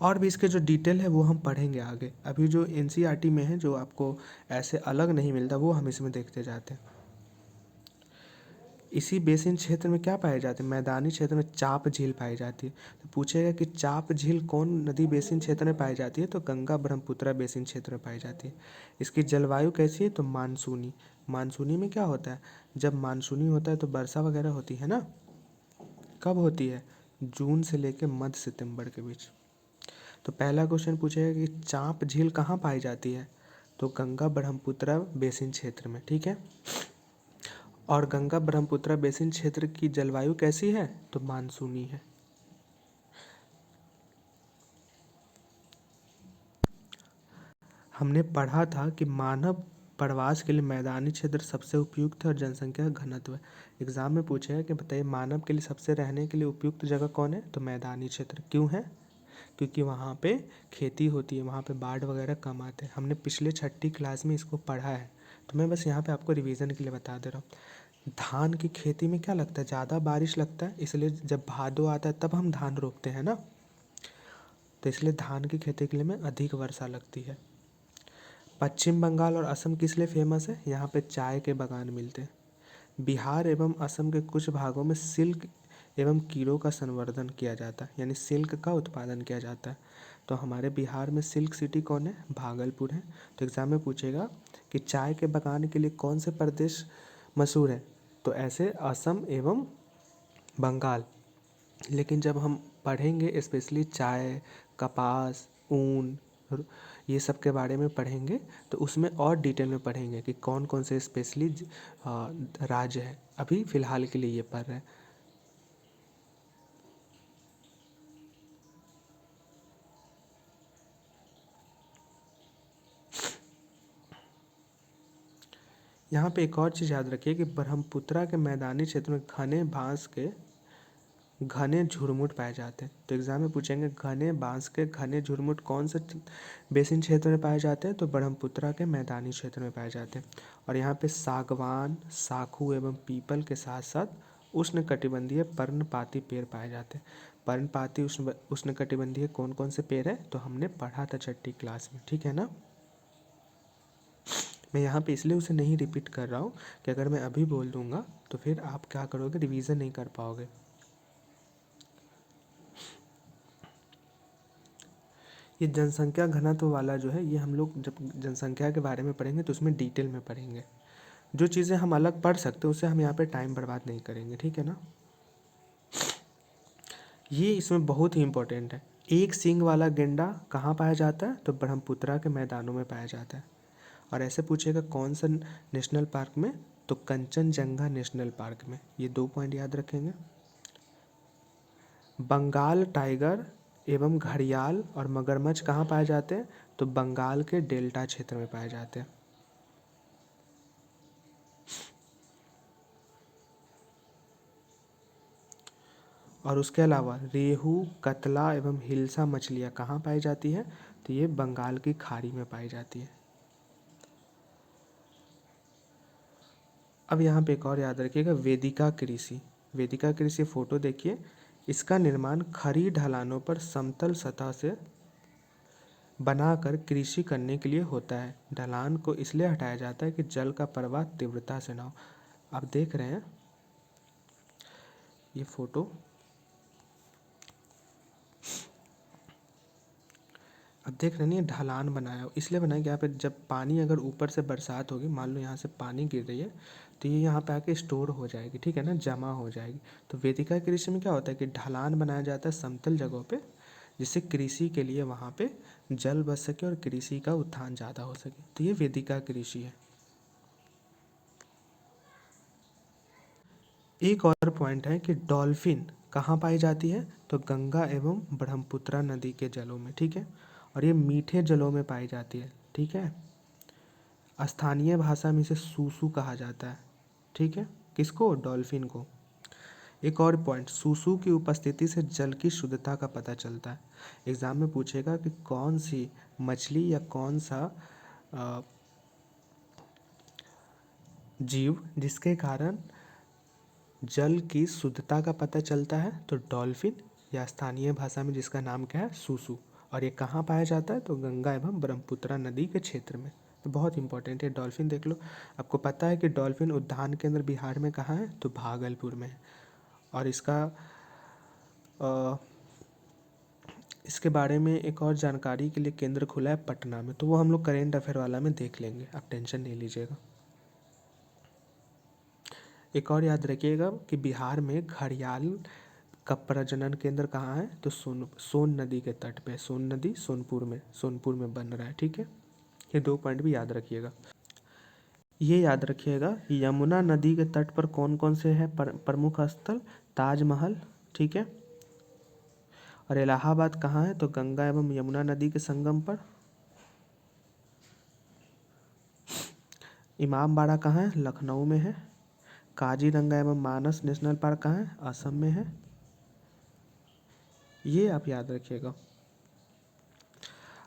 और भी इसके जो डिटेल है वो हम पढ़ेंगे आगे। अभी जो एनसीईआरटी में है, जो आपको ऐसे अलग नहीं मिलता, वो हम इसमें देखते जाते हैं। इसी बेसिन क्षेत्र में क्या पाए जाते हैं? मैदानी क्षेत्र में चाप झील पाई जाती है। तो पूछेगा कि चाप झील कौन नदी बेसिन क्षेत्र में पाई जाती है? तो गंगा ब्रह्मपुत्रा बेसिन क्षेत्र में पाई जाती है। इसकी जलवायु कैसी है? तो मानसूनी। मानसूनी में क्या होता है? जब मानसूनी होता है तो वर्षा वगैरह होती है ना। कब होती है? जून से लेकर मध्य सितंबर के बीच। तो पहला क्वेश्चन पूछेगा कि चाप झील कहाँ पाई जाती है? तो गंगा ब्रह्मपुत्रा बेसिन क्षेत्र में। ठीक है। और गंगा ब्रह्मपुत्रा बेसिन क्षेत्र की जलवायु कैसी है? तो मानसूनी है। हमने पढ़ा था कि मानव प्रवास के लिए मैदानी क्षेत्र सबसे उपयुक्त है और जनसंख्या घनत्व है। एग्जाम में पूछेगा कि बताइए मानव के लिए सबसे रहने के लिए उपयुक्त जगह कौन है? तो मैदानी क्षेत्र। क्यों है? क्योंकि वहाँ पे खेती होती है, वहाँ पे बाढ़ वगैरह कम आते हैं। हमने पिछले 6ठी क्लास में इसको पढ़ा है, तो मैं बस यहाँ पे आपको रिवीजन के लिए बता दे रहा हूँ। धान की खेती में क्या लगता है? ज़्यादा बारिश लगता है, इसलिए जब भादो आता है तब हम धान रोपते हैं ना। तो इसलिए धान की खेती के लिए में अधिक वर्षा लगती है। पश्चिम बंगाल और असम किस लिए फेमस है? यहाँ पे चाय के बागान मिलते हैं। बिहार एवं असम के कुछ भागों में सिल्क एवं कीड़ों का संवर्धन किया जाता है, यानी सिल्क का उत्पादन किया जाता है। तो हमारे बिहार में सिल्क सिटी कौन है? भागलपुर है। तो एग्जाम में पूछेगा कि चाय के बागान के लिए कौन से प्रदेश मशहूर है? तो ऐसे असम एवं बंगाल। लेकिन जब हम पढ़ेंगे स्पेशली चाय, कपास, ऊन, ये सब के बारे में पढ़ेंगे, तो उसमें और डिटेल में पढ़ेंगे कि कौन कौन से स्पेशली राज्य है। अभी फ़िलहाल के लिए ये पढ़ रहे हैं। यहाँ पे एक और चीज़ याद रखिए कि ब्रह्मपुत्रा के मैदानी क्षेत्र में घने बांस के घने झुरमुट पाए जाते हैं। तो एग्जाम में पूछेंगे घने बांस के घने झुरमुट कौन से बेसिन क्षेत्र में पाए जाते हैं? तो ब्रह्मपुत्रा के मैदानी क्षेत्र में पाए जाते हैं। और यहाँ पे सागवान, साखू एवं पीपल के साथ साथ उष्णकटिबंधीय पर्णपाती पेड़ पाए जाते हैं। पर्णपाती उष्णकटिबंधीय कौन कौन से पेड़ है? तो हमने पढ़ा था 6ठी क्लास में। ठीक है ना। मैं यहाँ पे इसलिए उसे नहीं रिपीट कर रहा हूँ कि अगर मैं अभी बोल दूँगा तो फिर आप क्या करोगे? रिवीजन नहीं कर पाओगे। ये जनसंख्या घनत्व वाला जो है, ये हम लोग जब जनसंख्या के बारे में पढ़ेंगे तो उसमें डिटेल में पढ़ेंगे। जो चीज़ें हम अलग पढ़ सकते हैं उससे हम यहाँ पे टाइम बर्बाद नहीं करेंगे। ठीक है ना। ये इसमें बहुत ही इंपॉर्टेंट है। एक सींग वाला गेंडा कहाँ पाया जाता है? तो ब्रह्मपुत्रा के मैदानों में पाया जाता है। और ऐसे पूछेगा कौन सा नेशनल पार्क में? तो कंचनजंगा नेशनल पार्क में। ये 2 पॉइंट याद रखेंगे। बंगाल टाइगर एवं घड़ियाल और मगरमच्छ कहाँ पाए जाते हैं? तो बंगाल के डेल्टा क्षेत्र में पाए जाते हैं। और उसके अलावा रेहू, कतला एवं हिल्सा मछलियाँ कहाँ पाई जाती है? तो ये बंगाल की खाड़ी में पाई जाती है। अब यहाँ पे एक और याद रखिएगा, वेदिका कृषि। वेदिका कृषि फोटो देखिए। इसका निर्माण खड़ी ढलानों पर समतल सतह से बनाकर कृषि करने के लिए होता है। ढलान को इसलिए हटाया जाता है कि जल का प्रवाह तीव्रता से ना हो। आप देख रहे हैं ये फोटो अब देख रहे हैं, ये ढलान बनाया हो, इसलिए बनाया कि यहाँ पे जब पानी अगर ऊपर से बरसात होगी, मान लो यहाँ से पानी गिर रही है, तो ये यहाँ पे आके स्टोर हो जाएगी, ठीक है ना, जमा हो जाएगी। तो वेदिका कृषि में क्या होता है कि ढलान बनाया जाता है समतल जगहों पे, जिससे कृषि के लिए वहाँ पे जल बच सके और कृषि का उत्थान ज़्यादा हो सके। तो ये वेदिका कृषि है। एक और पॉइंट है कि डॉल्फिन कहाँ पाई जाती है, तो गंगा एवं ब्रह्मपुत्रा नदी के जलों में, ठीक है, और ये मीठे जलों में पाई जाती है, ठीक है। स्थानीय भाषा में इसे सूसू कहा जाता है, ठीक है, किसको, डॉल्फिन को। एक और पॉइंट, सूसू की उपस्थिति से जल की शुद्धता का पता चलता है। एग्जाम में पूछेगा कि कौन सी मछली या कौन सा अ, जीव जिसके कारण जल की शुद्धता का पता चलता है, तो डॉल्फिन, या स्थानीय भाषा में जिसका नाम क्या है, सूसू। और ये कहाँ पाया जाता है, तो गंगा एवं ब्रह्मपुत्रा नदी के क्षेत्र में। तो बहुत इंपॉर्टेंट है डॉल्फिन, देख लो। आपको पता है कि डॉल्फिन उद्यान केंद्र बिहार में कहाँ है, तो भागलपुर में है। और अ, इसके बारे में एक और जानकारी के लिए केंद्र खुला है पटना में, तो वो हम लोग करेंट अफेयर वाला में देख लेंगे, आप टेंशन नहीं लीजिएगा। एक और याद रखिएगा कि बिहार में घड़ियाल का प्रजनन केंद्र कहाँ है, तो सोन नदी के तट पे। सोन नदी सोनपुर में बन रहा है, ठीक है। ये 2 पॉइंट भी याद रखिएगा। ये याद रखिएगा, यमुना नदी के तट पर कौन कौन से है प्रमुख स्थल, ताजमहल, ठीक है। और इलाहाबाद कहाँ है, तो गंगा एवं यमुना नदी के संगम पर। इमामबाड़ा कहाँ है, लखनऊ में है। काजीरंगा एवं मानस नेशनल पार्क कहाँ है, असम में है। ये आप याद रखिएगा।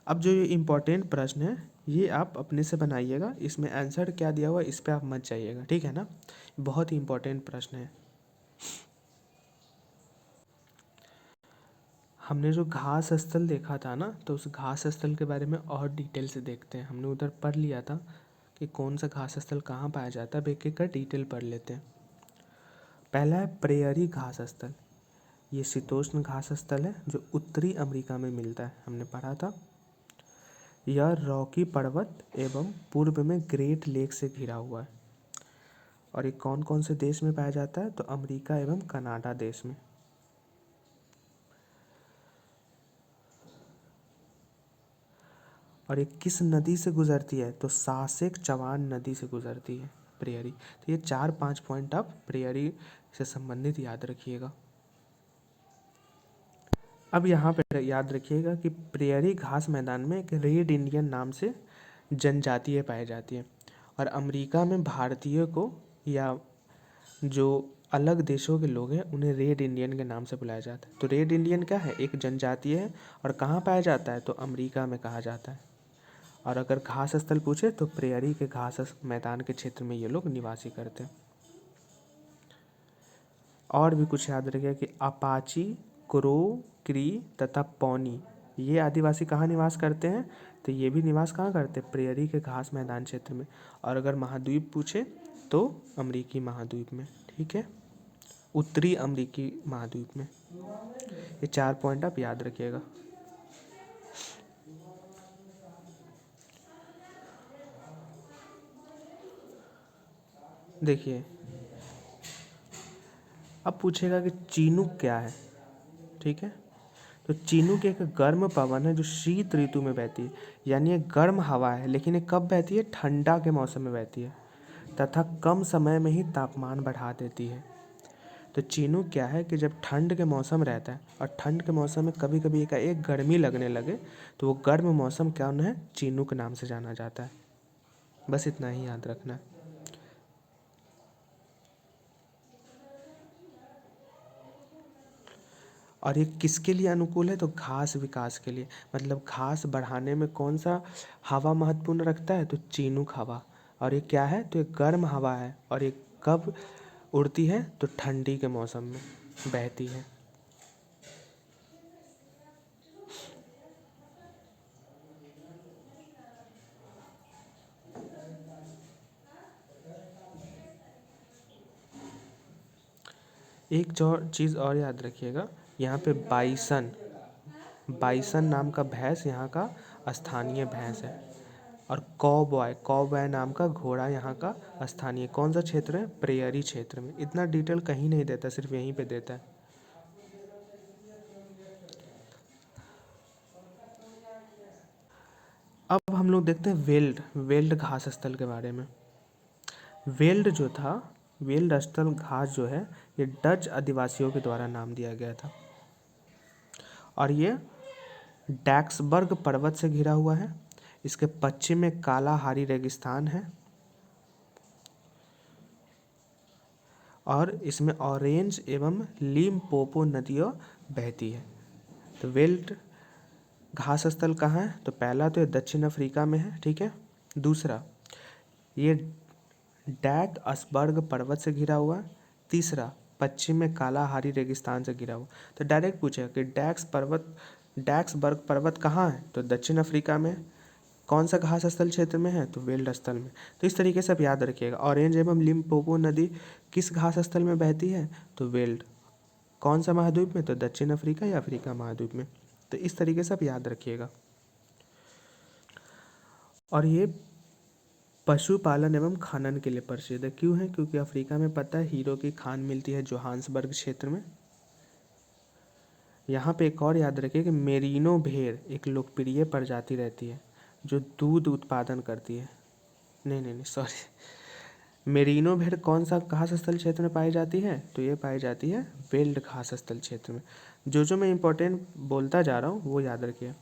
अब जो ये इम्पोर्टेंट प्रश्न है, ये आप अपने से बनाइएगा, इसमें आंसर क्या दिया हुआ है इस पर आप मत जाइएगा, ठीक है ना। बहुत ही इम्पोर्टेंट प्रश्न है। हमने जो घास स्थल देखा था ना, तो उस घास स्थल के बारे में और डिटेल से देखते हैं। हमने उधर पढ़ लिया था कि कौन सा घास स्थल कहाँ पाया जाता है, अब एक एक का डिटेल पढ़ लेते हैं। पहला है प्रेयरी घास स्थल। ये शीतोष्ण घास स्थल है जो उत्तरी अमेरिका में मिलता है, हमने पढ़ा था। यह रॉकी पर्वत एवं पूर्व में ग्रेट लेक से घिरा हुआ है। और ये कौन कौन से देश में पाया जाता है, तो अमेरिका एवं कनाडा देश में। और ये किस नदी से गुजरती है, तो सासेक चवान नदी से गुजरती है प्रेयरी। तो ये 4-5 पॉइंट आप प्रेयरी से संबंधित याद रखिएगा। अब यहाँ पे याद रखिएगा कि प्रेयरी घास मैदान में एक रेड इंडियन नाम से जनजातियाँ पाई जाती है। और अमेरिका में भारतीय को, या जो अलग देशों के लोग हैं, उन्हें रेड इंडियन के नाम से बुलाया जाता है। तो रेड इंडियन क्या है, एक जनजातीय है, और कहाँ पाया जाता है, तो अमेरिका में कहा जाता है। और अगर घास स्थल पूछे तो प्रेयरी के घास मैदान के क्षेत्र में ये लोग निवासी करते हैं। और भी कुछ याद रखिए कि अपाची, क्रो, क्री तथा पौनी, ये आदिवासी कहाँ निवास करते हैं, तो ये भी निवास कहाँ करते हैं, प्रेयरी के घास मैदान क्षेत्र में। और अगर महाद्वीप पूछे तो अमरीकी महाद्वीप में, ठीक है, उत्तरी अमरीकी महाद्वीप में। ये 4 पॉइंट आप याद रखिएगा। देखिए, अब पूछेगा कि चीनूक क्या है, ठीक है। तो चीनूक एक गर्म पवन है जो शीत ऋतु में बहती है, यानी ये गर्म हवा है, लेकिन ये कब बहती है, ठंडा के मौसम में बहती है, तथा कम समय में ही तापमान बढ़ा देती है। तो चीनूक क्या है कि जब ठंड के मौसम रहता है और ठंड के मौसम में कभी कभी एक गर्मी लगने लगे, तो वो गर्म मौसम क्या है, चीनूक नाम से जाना जाता है। बस इतना ही याद रखना है। और ये किसके लिए अनुकूल है, तो घास विकास के लिए, मतलब घास बढ़ाने में कौन सा हवा महत्वपूर्ण रखता है, तो चीनूक हवा। और ये क्या है, तो ये गर्म हवा है, और ये कब उड़ती है, तो ठंडी के मौसम में बहती है। एक जो चीज़ और याद रखिएगा, यहाँ पे बाइसन, बाइसन नाम का भैंस यहाँ का स्थानीय भैंस है। और कॉबॉय, कॉबॉय नाम का घोड़ा यहाँ का स्थानीय कौन सा क्षेत्र है? प्रेयरी क्षेत्र में। इतना डिटेल कहीं नहीं देता, सिर्फ यहीं पे देता है। अब हम लोग देखते हैं वेल्ड, वेल्ड घास स्थल के बारे में। वेल्ड जो था, वेल्ड स्थल घास जो है, ये डच आदिवासियों के द्वारा नाम दिया गया था और ये डैक्सबर्ग पर्वत से घिरा हुआ है। इसके पश्चिम में कालाहारी रेगिस्तान है और इसमें ऑरेंज एवं लिम्पोपो नदियाँ बहती है। तो वेल्ड घास स्थल कहाँ है? तो पहला तो ये दक्षिण अफ्रीका में है, ठीक है। दूसरा, ये डैक्सबर्ग पर्वत से घिरा हुआ है। तीसरा, पश्चिम में कालाहारी रेगिस्तान से घिरा हुआ। तो डायरेक्ट पूछेगा कि डैक्सबर्ग पर्वत कहाँ है? तो दक्षिण अफ्रीका में। कौन सा घास स्थल क्षेत्र में है? तो वेल्ड स्थल में। तो इस तरीके से आप याद रखिएगा। ऑरेंज एवं लिम्पोपो नदी किस घास स्थल में बहती है? तो वेल्ड। कौन सा महाद्वीप में? तो दक्षिण अफ्रीका या अफ्रीका महाद्वीप में। तो इस तरीके से आप याद रखिएगा। और ये पशुपालन एवं खनन के लिए प्रसिद्ध है। क्यों है? क्योंकि अफ्रीका में पता है हीरो की खान मिलती है जोहान्सबर्ग क्षेत्र में। यहाँ पे एक और याद रखिए कि मेरिनो भेड़ एक लोकप्रिय प्रजाति रहती है जो दूध उत्पादन करती है। नहीं सॉरी, मेरिनो भेड़ कौन सा घास स्थल क्षेत्र में पाई जाती है? तो ये पाई जाती है वेल्ड घास स्थल क्षेत्र में। जो मैं इम्पोर्टेंट बोलता जा रहा हूँ वो याद रखिए।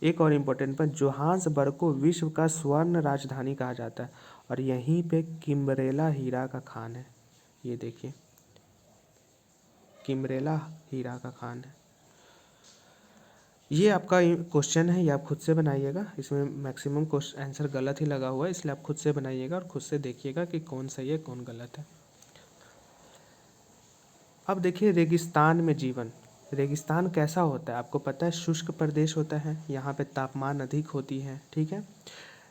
एक और इम्पोर्टेंट पर, जोहान्सबर्ग को विश्व का स्वर्ण राजधानी कहा जाता है और यहीं पे किम्बरेला हीरा का खान है। ये देखिए, किम्बरेला हीरा का खान है। ये आपका क्वेश्चन है, ये आप खुद से बनाइएगा। इसमें मैक्सिमम क्वेश्चन आंसर गलत ही लगा हुआ है, इसलिए आप खुद से बनाइएगा और खुद से देखिएगा कि कौन सही है कौन गलत है। अब देखिए रेगिस्तान में जीवन। रेगिस्तान कैसा होता है? आपको पता है शुष्क प्रदेश होता है, यहाँ पे तापमान अधिक होती है, ठीक है।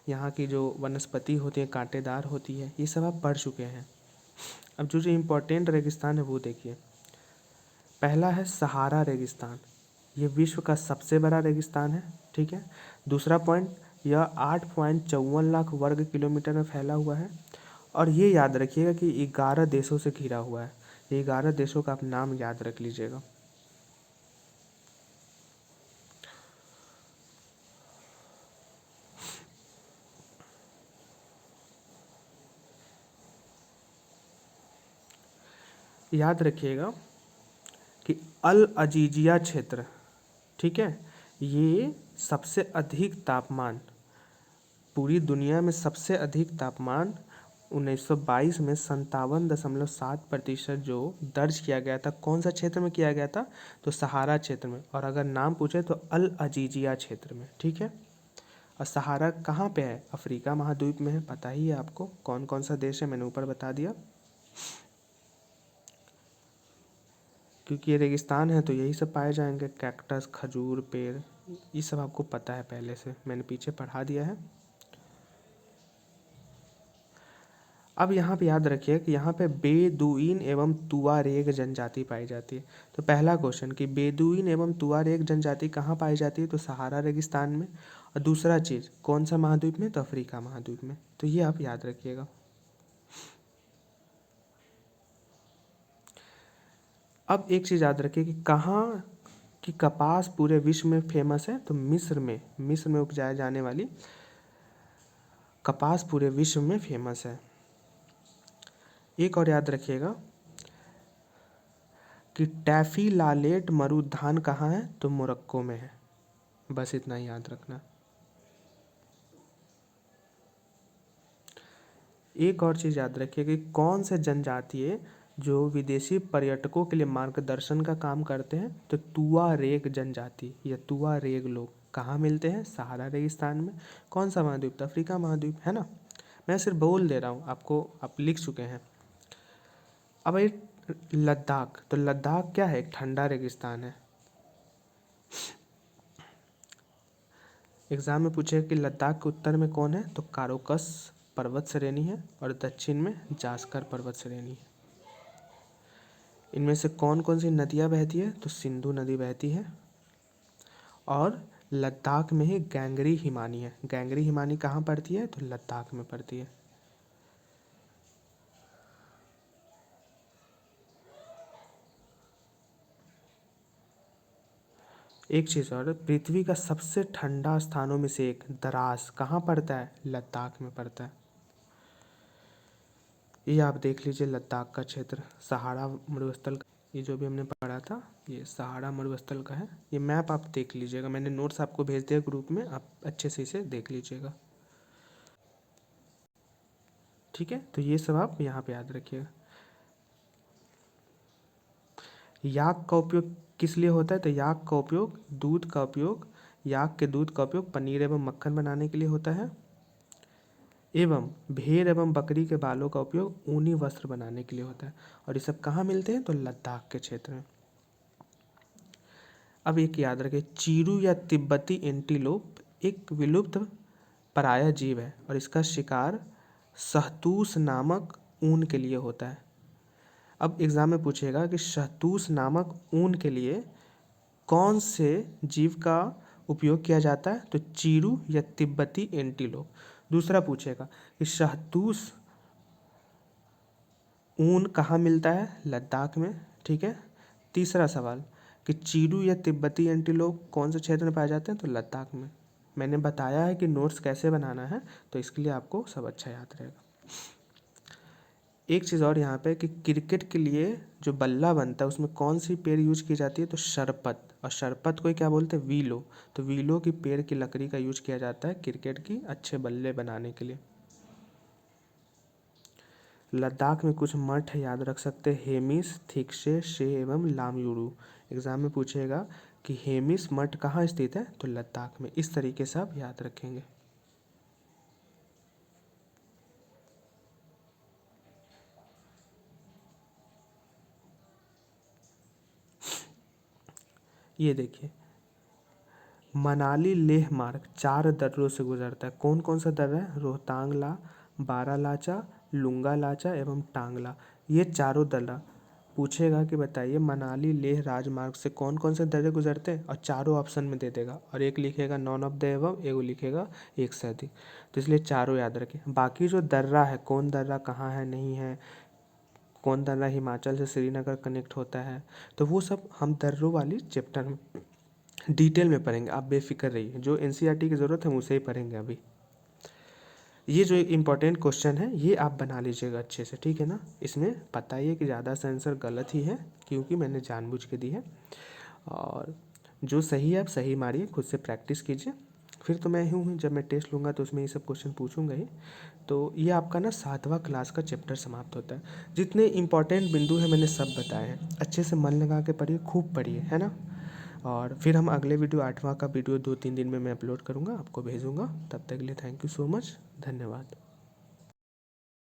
यहाँ की जो वनस्पति होती है कांटेदार होती है, ये सब आप पढ़ चुके हैं। अब जो इम्पोर्टेंट रेगिस्तान है वो देखिए। पहला है सहारा रेगिस्तान, ये विश्व का सबसे बड़ा रेगिस्तान है, ठीक है। दूसरा पॉइंट, यह 8.54 लाख वर्ग किलोमीटर में फैला हुआ है और ये याद रखिएगा कि 11 देशों से घिरा हुआ है। ये 11 देशों का आप नाम याद रख लीजिएगा। याद रखिएगा कि अल अजीजिया क्षेत्र, ठीक है, ये सबसे अधिक तापमान, पूरी दुनिया में सबसे अधिक तापमान 1922 में 57.7% जो दर्ज किया गया था, कौन सा क्षेत्र में किया गया था? तो सहारा क्षेत्र में। और अगर नाम पूछे तो अल अजीजिया क्षेत्र में, ठीक है। और सहारा कहाँ पे है? अफ्रीका महाद्वीप में है, पता ही है आपको। कौन कौन सा देश है मैंने ऊपर बता दिया। क्योंकि ये रेगिस्तान है तो यही सब पाए जाएंगे, कैक्टस, खजूर पेड़, ये सब आपको पता है पहले से, मैंने पीछे पढ़ा दिया है। अब यहाँ पे याद रखिए कि यहाँ पे बेदुइन एवं तुआरेग जनजाति पाई जाती है। तो पहला क्वेश्चन कि बेदुइन एवं तुआरेग जनजाति कहाँ पाई जाती है? तो सहारा रेगिस्तान में। और दूसरा चीज़ कौन सा महाद्वीप में? तो अफ्रीका महाद्वीप में। तो ये आप याद रखिएगा। अब एक चीज़ याद रखिए कि कहाँ की कपास पूरे विश्व में फेमस है? तो मिस्र में उपजाए जाने वाली कपास पूरे विश्व में फेमस है। एक और याद रखिएगा कि टैफी लालेट मरुधान कहाँ है? तो मोरक्को में है। बस इतना ही याद रखना। एक और चीज़ याद रखिए कि कौन से जनजाति है जो विदेशी पर्यटकों के लिए मार्गदर्शन का काम करते हैं? तो तुआरेग जनजाति या तुआरेग लोग कहाँ मिलते हैं? सहारा रेगिस्तान में। कौन सा महाद्वीप? तो अफ्रीका महाद्वीप, है ना। मैं सिर्फ बोल दे रहा हूँ आपको, आप लिख चुके हैं। अब ये लद्दाख, तो लद्दाख क्या है? एक ठंडा रेगिस्तान है। एग्जाम में पूछे कि लद्दाख के उत्तर में कौन है? तो कारोकस पर्वत श्रेणी है और दक्षिण में जास्कर पर्वत श्रेणी है। इनमें से कौन कौन सी नदियाँ बहती है? तो सिंधु नदी बहती है। और लद्दाख में ही गैंगरी हिमानी है। गैंगरी हिमानी कहाँ पड़ती है? तो लद्दाख में पड़ती है। एक चीज़ और, पृथ्वी का सबसे ठंडा स्थानों में से एक द्रास कहाँ पड़ता है? लद्दाख में पड़ता है। ये आप देख लीजिए लद्दाख का क्षेत्र, सहारा मरुस्थल का, ये जो भी हमने पढ़ा था ये सहारा मरुस्थल का है। ये मैप आप देख लीजिएगा, मैंने नोट्स आपको भेज दिया ग्रुप में, आप अच्छे से इसे देख लीजिएगा। ठीक है, तो ये सब आप यहाँ पे याद रखिएगा। याक का उपयोग किस लिए होता है? तो याक का उपयोग दूध का उपयोग, याक के दूध का उपयोग पनीर एवं मक्खन बनाने के लिए होता है, एवं भेड़ एवं बकरी के बालों का उपयोग ऊनी वस्त्र बनाने के लिए होता है। और ये सब कहाँ मिलते हैं? तो लद्दाख के क्षेत्र में। अब एक याद रखें, चीरू या तिब्बती एंटीलोप एक विलुप्त पराया जीव है और इसका शिकार शहतूश नामक ऊन के लिए होता है। अब एग्जाम में पूछेगा कि शहतूश नामक ऊन के लिए कौन से जीव का उपयोग किया जाता है? तो चीरू या तिब्बती एंटीलोप। दूसरा पूछेगा कि शहतूश ऊन कहाँ मिलता है? लद्दाख में। ठीक है। तीसरा सवाल कि चीरू या तिब्बती एंटीलोप कौन से क्षेत्र में पाए जाते हैं? तो लद्दाख में। मैंने बताया है कि नोट्स कैसे बनाना है, तो इसके लिए आपको सब अच्छा याद रहेगा। एक चीज़ और यहाँ पे कि क्रिकेट के लिए जो बल्ला बनता है उसमें कौन सी पेड़ यूज की जाती है? तो शरपत। और शरपत को क्या बोलते हैं? वीलो। तो वीलो की पेड़ की लकड़ी का यूज किया जाता है क्रिकेट की अच्छे बल्ले बनाने के लिए। लद्दाख में कुछ मठ याद रख सकते हैं, हेमिस, थिक्से, शे एवं लामयूरू। एग्जाम में पूछेगा कि हेमिस मठ कहाँ स्थित है? तो लद्दाख में। इस तरीके से आप याद रखेंगे। ये देखिए, मनाली लेह मार्ग 4 दर्रों से गुजरता है। कौन कौन सा दर्रा है? रोहतांगला, बारालाचा, लुंगालाचा एवं टांगला। ये चारों दर्रा पूछेगा कि बताइए मनाली लेह राजमार्ग से कौन कौन से दर्रे गुजरते हैं, और चारों ऑप्शन में दे देगा, और एक लिखेगा नॉन ऑफ द एबव, एक लिखेगा एक से अधिक। तो इसलिए चारों याद रखें। बाकी जो दर्रा है, कौन दर्रा कहाँ है, नहीं है, कौन दर्रा हिमाचल से श्रीनगर कनेक्ट होता है, तो वो सब हम दर्रों वाली चैप्टर में डिटेल में पढ़ेंगे। आप बेफिक्र रहिए, जो एनसीईआरटी की ज़रूरत है हम उसे ही पढ़ेंगे अभी। ये जो इम्पोर्टेंट क्वेश्चन है ये आप बना लीजिएगा अच्छे से, ठीक है ना। इसमें पता ही है कि ज़्यादा सा आंसर गलत ही है, क्योंकि मैंने जानबूझ के दी है। और जो सही है आप सही मारिए, खुद से प्रैक्टिस कीजिए। फिर तो मैं ही हूँ, जब मैं टेस्ट लूँगा तो उसमें ये सब क्वेश्चन पूछूंगा ही। तो ये आपका ना 7वां क्लास का चैप्टर समाप्त होता है। जितने इंपॉर्टेंट बिंदु हैं मैंने सब बताए हैं, अच्छे से मन लगा के पढ़िए, खूब पढ़िए, है ना। और फिर हम अगले वीडियो 8वां का वीडियो 2-3 दिन में मैं अपलोड करूँगा, आपको भेजूँगा। तब तक के लिए थैंक यू सो मच, धन्यवाद।